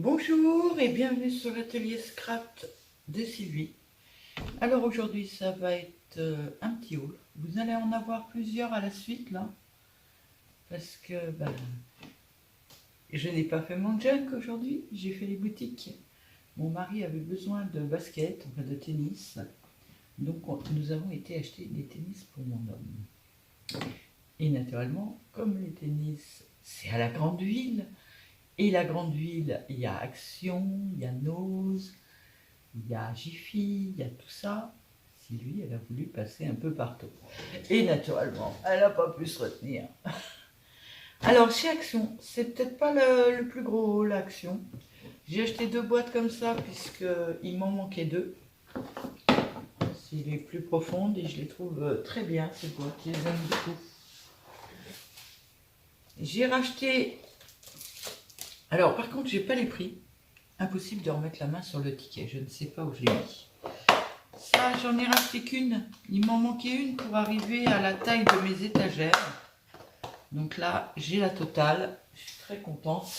Bonjour et bienvenue sur l'atelier Scrap de Sylvie. Alors aujourd'hui ça va être un petit haul. Vous allez en avoir plusieurs à la suite là. Parce que je n'ai pas fait mon junk aujourd'hui, j'ai fait les boutiques. Mon mari avait besoin de baskets, enfin de tennis. Donc nous avons été acheter des tennis pour mon homme. Et naturellement, comme les tennis c'est à la grande ville, et la grande ville, il y a Action, il y a Nose, il y a Jiffy, il y a tout ça. Sylvie, elle a voulu passer un peu partout. Et naturellement, elle n'a pas pu se retenir. Alors, chez Action, c'est peut-être pas le plus gros, l'Action. J'ai acheté 2 boîtes comme ça, puisqu'il m'en manquait 2. C'est les plus profondes et je les trouve très bien, ces boîtes. Je les aime beaucoup. J'ai racheté... Alors, par contre, j'ai pas les prix. Impossible de remettre la main sur le ticket. Je ne sais pas où je l'ai mis. Ça, j'en ai racheté qu'une. Il m'en manquait une pour arriver à la taille de mes étagères. Donc là, j'ai la totale. Je suis très contente.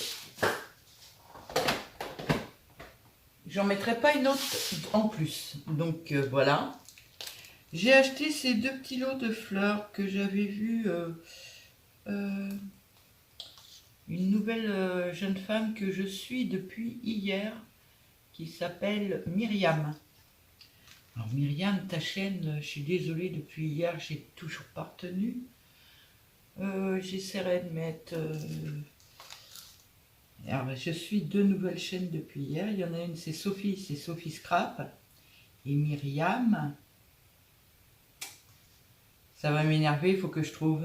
J'en mettrai pas une autre en plus. Donc voilà. J'ai acheté ces 2 petits lots de fleurs que j'avais vu. Une nouvelle jeune femme que je suis depuis hier, qui s'appelle Myriam. Alors Myriam, ta chaîne, je suis désolée, depuis hier, j'ai toujours pas retenu. J'essaierai de mettre... Alors, je suis 2 nouvelles chaînes depuis hier. Il y en a une, c'est Sophie Scrap. Et Myriam, ça va m'énerver, il faut que je trouve.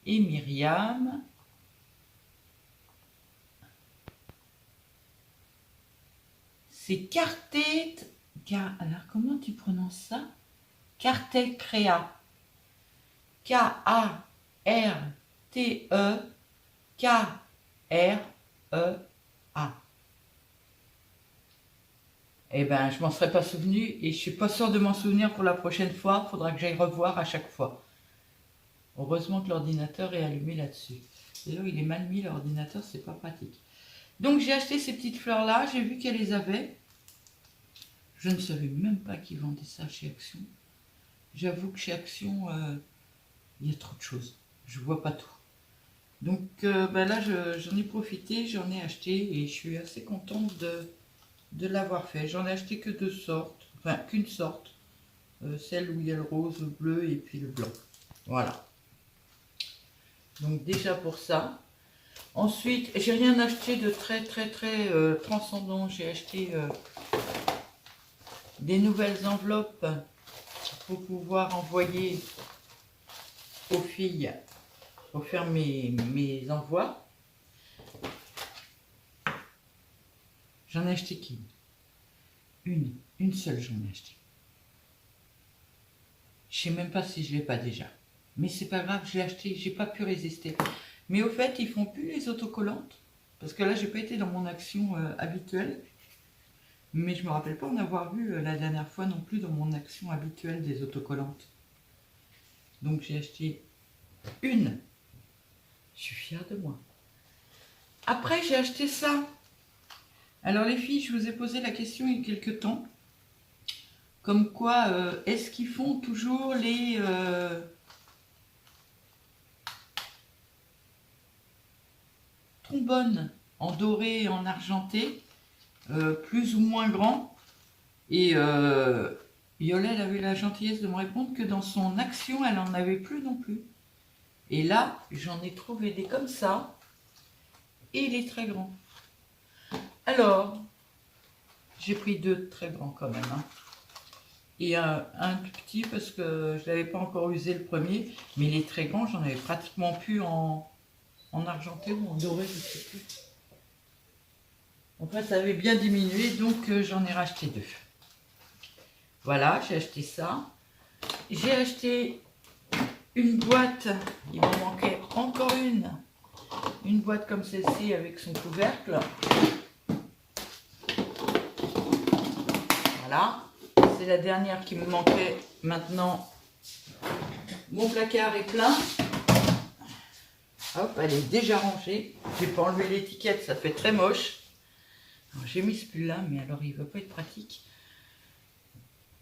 Et Myriam... C'est Cartet... Alors, comment tu prononces ça? Cartet Créa. K-A-R-T-E-K-R-E-A. Eh ben, je m'en serais pas souvenu et je suis pas sûre de m'en souvenir pour la prochaine fois. Il faudra que j'aille revoir à chaque fois. Heureusement que l'ordinateur est allumé là-dessus. D'ailleurs, il est mal mis l'ordinateur, c'est pas pratique. Donc, j'ai acheté ces petites fleurs-là. J'ai vu qu'elle les avait. Je ne savais même pas qu'ils vendaient ça chez Action. J'avoue que chez Action, il y a trop de choses. Je vois pas tout. Donc là, j'en ai profité, j'en ai acheté et je suis assez contente de l'avoir fait. J'en ai acheté que 2 sortes, enfin qu'une sorte. Celle où il y a le rose, le bleu et puis le blanc. Voilà. Donc déjà pour ça. Ensuite, j'ai rien acheté de très transcendant. J'ai acheté des nouvelles enveloppes pour pouvoir envoyer aux filles pour faire mes envois. J'en ai acheté qu'une. Une seule j'en ai acheté. Je sais même pas si je l'ai pas déjà. Mais c'est pas grave, je l'ai acheté, j'ai pas pu résister. Mais au fait, ils font plus les autocollantes. Parce que là, j'ai pas été dans mon action habituelle. Mais je me rappelle pas en avoir vu la dernière fois non plus dans mon action habituelle des autocollantes. Donc j'ai acheté une. Je suis fière de moi. Après, j'ai acheté ça. Alors les filles, je vous ai posé la question il y a quelques temps. Comme quoi, est-ce qu'ils font toujours les... trombones en doré et en argenté, plus ou moins grands. Et Yolelle avait la gentillesse de me répondre que dans son action, elle n'en avait plus non plus. Et là, j'en ai trouvé des comme ça. Et il est très grand. Alors, j'ai pris 2 très grands quand même. Hein. Et un tout petit parce que je n'avais pas encore usé le premier. Mais les très grands, j'en avais pratiquement plus en argenté ou en doré, je ne sais plus. Enfin, ça avait bien diminué, donc j'en ai racheté 2. Voilà, j'ai acheté ça. J'ai acheté une boîte, il m'en manquait encore une. Une boîte comme celle-ci avec son couvercle. Voilà, c'est la dernière qui me manquait. Maintenant, mon placard est plein. Hop, elle est déjà rangée. J'ai pas enlevé l'étiquette, ça fait très moche. J'ai mis ce pull là, mais alors il veut pas être pratique.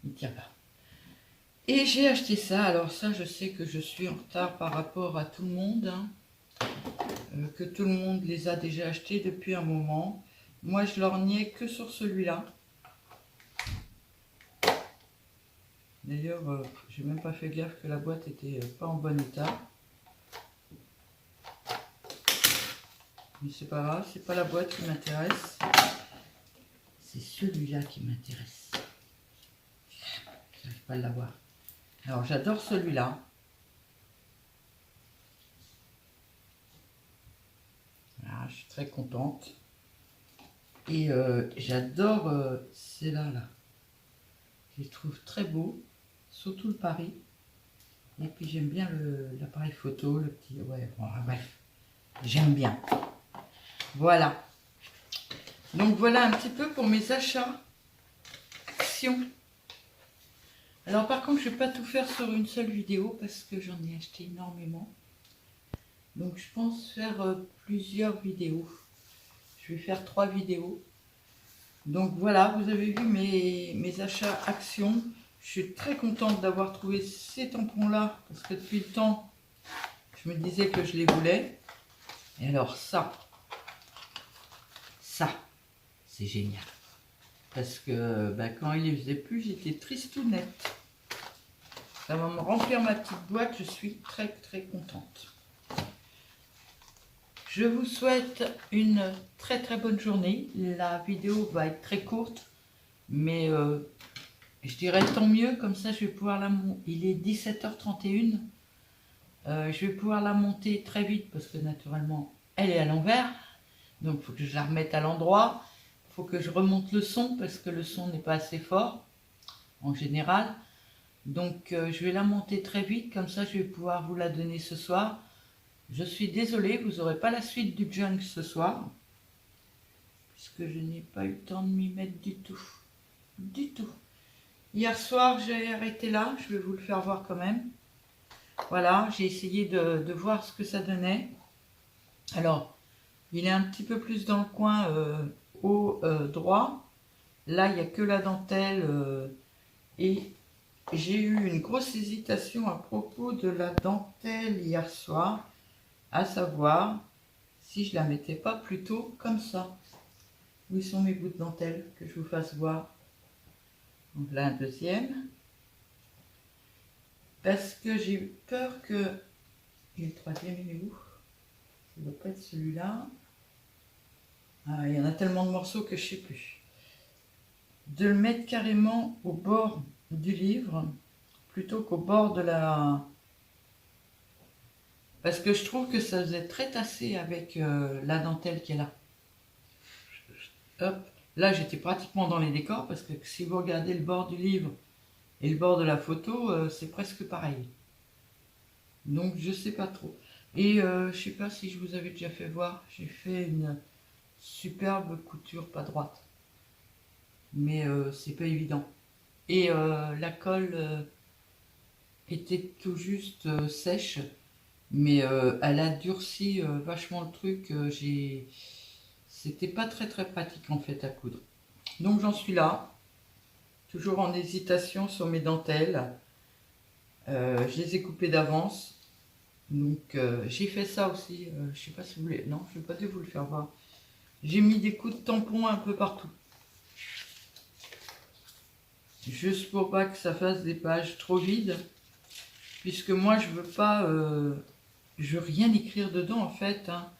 Il tient pas. Et j'ai acheté ça. Alors ça, je sais que je suis en retard par rapport à tout le monde. Hein. Que tout le monde les a déjà achetés depuis un moment. Moi, je lorgnais que sur celui-là. D'ailleurs, j'ai même pas fait gaffe que la boîte était pas en bon état. Mais c'est pas grave, c'est pas la boîte qui m'intéresse. C'est celui-là qui m'intéresse. J'arrive pas à l'avoir. Alors, j'adore celui-là. Voilà, je suis très contente. Et j'adore ces là. Je les trouve très beaux, surtout le Paris. Et puis j'aime bien l'appareil photo, le petit... Ouais, bon, bref, j'aime bien. Voilà. Donc voilà un petit peu pour mes achats Action. Alors par contre, je ne vais pas tout faire sur une seule vidéo parce que j'en ai acheté énormément. Donc je pense faire plusieurs vidéos. Je vais faire 3 vidéos. Donc voilà, vous avez vu mes achats Action. Je suis très contente d'avoir trouvé ces tampons-là parce que depuis le temps, je me disais que je les voulais. Et alors ça, c'est génial. Parce que quand il les faisait plus, j'étais tristounette. Ça va me remplir ma petite boîte, je suis très très contente. Je vous souhaite une très très bonne journée. La vidéo va être très courte, mais je dirais tant mieux, comme ça je vais pouvoir la monter. Il est 17h31. Je vais pouvoir la monter très vite parce que naturellement elle est à l'envers. Donc il faut que je la remette à l'endroit. Il faut que je remonte le son parce que le son n'est pas assez fort en général. Donc je vais la monter très vite, comme ça je vais pouvoir vous la donner ce soir. Je suis désolée, vous n'aurez pas la suite du junk ce soir. Puisque je n'ai pas eu le temps de m'y mettre du tout. Du tout. Hier soir j'ai arrêté là, je vais vous le faire voir quand même. Voilà, j'ai essayé de voir ce que ça donnait. Alors, il est un petit peu plus dans le coin au droit. Là, il n'y a que la dentelle et j'ai eu une grosse hésitation à propos de la dentelle hier soir, à savoir si je la mettais pas plutôt comme ça. Où sont mes bouts de dentelle que je vous fasse voir? Donc là, un deuxième. Parce que j'ai eu peur que... Et le troisième, il est où? Ça ne doit pas être celui-là. Ah, il y en a tellement de morceaux que je ne sais plus. De le mettre carrément au bord du livre plutôt qu'au bord de la... Parce que je trouve que ça faisait très tassé avec la dentelle qui est là. Hop. Là, j'étais pratiquement dans les décors parce que si vous regardez le bord du livre et le bord de la photo, c'est presque pareil. Donc, je sais pas trop. Et je sais pas si je vous avais déjà fait voir, j'ai fait une superbe couture pas droite. Mais c'est pas évident. Et la colle était tout juste sèche, mais elle a durci vachement le truc. C'était pas très très pratique en fait à coudre. Donc j'en suis là, toujours en hésitation sur mes dentelles. Je les ai coupées d'avance. Donc j'ai fait ça aussi. Je sais pas si vous voulez. Non, je vais pas vous le faire voir. J'ai mis des coups de tampon un peu partout. Juste pour pas que ça fasse des pages trop vides. Puisque moi je veux pas... je veux rien écrire dedans en fait. Hein.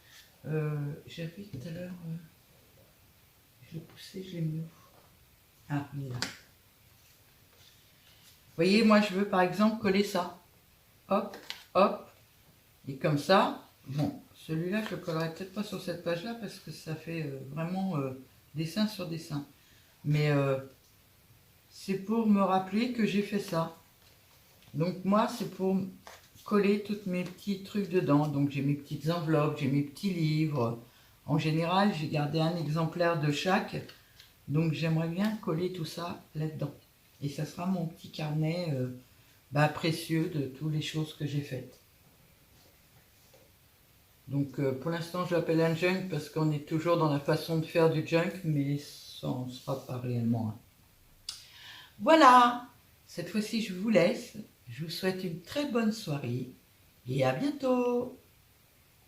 J'avais tout à l'heure... je l'ai poussé, je l'ai mis où? Ah, il est là. Vous voyez, moi je veux par exemple coller ça. Hop, hop. Et comme ça, bon, celui-là je le collerai peut-être pas sur cette page-là parce que ça fait vraiment dessin sur dessin. Mais c'est pour me rappeler que j'ai fait ça. Donc moi c'est pour coller tous mes petits trucs dedans. Donc j'ai mes petites enveloppes, j'ai mes petits livres. En général, j'ai gardé un exemplaire de chaque. Donc j'aimerais bien coller tout ça là-dedans. Et ça sera mon petit carnet précieux de toutes les choses que j'ai faites. Donc pour l'instant je l'appelle un junk parce qu'on est toujours dans la façon de faire du junk, mais ça ne sera pas réellement un. Voilà, cette fois-ci je vous laisse. Je vous souhaite une très bonne soirée et à bientôt.